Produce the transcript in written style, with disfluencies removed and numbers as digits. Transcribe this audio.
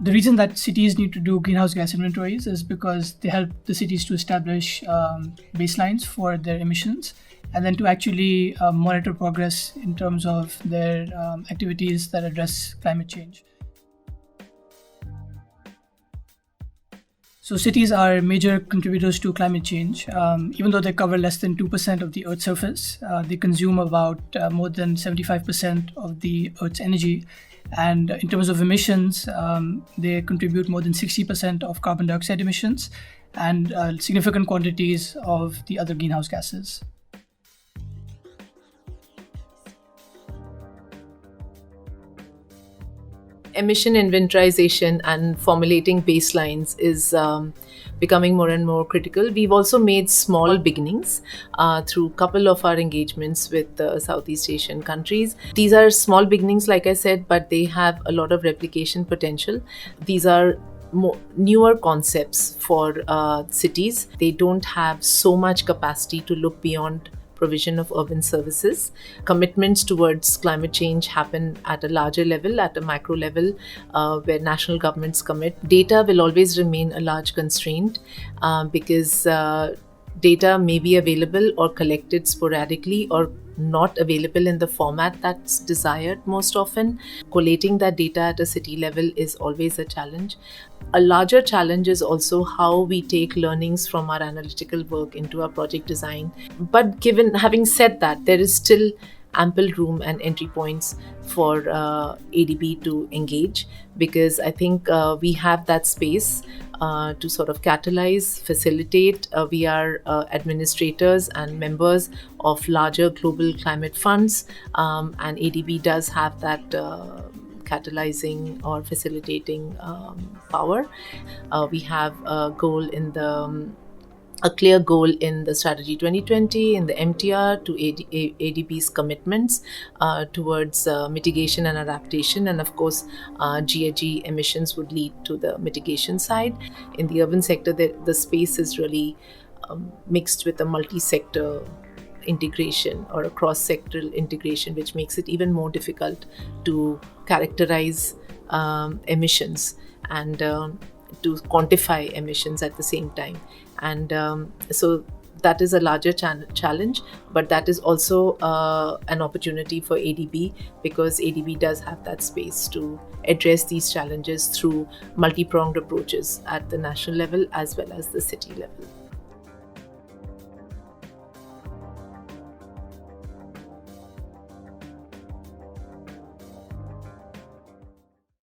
The reason that cities need to do greenhouse gas inventories is because they help the cities to establish baselines for their emissions, and then to actually monitor progress in terms of their activities that address climate change. So cities are major contributors to climate change. Even though they cover less than 2% of the Earth's surface, they consume about more than 75% of the Earth's energy. And in terms of emissions, they contribute more than 60% of carbon dioxide emissions and significant quantities of the other greenhouse gases. Emission inventorization and formulating baselines is becoming more and more critical. We've also made small beginnings through a couple of our engagements with Southeast Asian countries. These are small beginnings, like I said, but they have a lot of replication potential. These are newer concepts for cities. They don't have so much capacity to look beyond provision of urban services. Commitments towards climate change happen at a larger level, at a macro level, where national governments commit. Data will always remain a large constraint because data may be available or collected sporadically or not available in the format that's desired most often. Collating that data at a city level is always a challenge. A larger challenge is also how we take learnings from our analytical work into our project design. But having said that, there is still ample room and entry points for ADB to engage, because I think we have that space to sort of catalyze, facilitate. We are administrators and members of larger global climate funds, and ADB does have that catalyzing or facilitating power. We have a clear goal in the Strategy 2020, in the MTR, to ADB's commitments towards mitigation and adaptation. And of course, GHG emissions would lead to the mitigation side. In the urban sector, the space is really mixed with a multi-sector integration or a cross-sectoral integration, which makes it even more difficult to characterize emissions and to quantify emissions at the same time. And so that is a larger challenge, but that is also an opportunity for ADB, because ADB does have that space to address these challenges through multi-pronged approaches at the national level as well as the city level.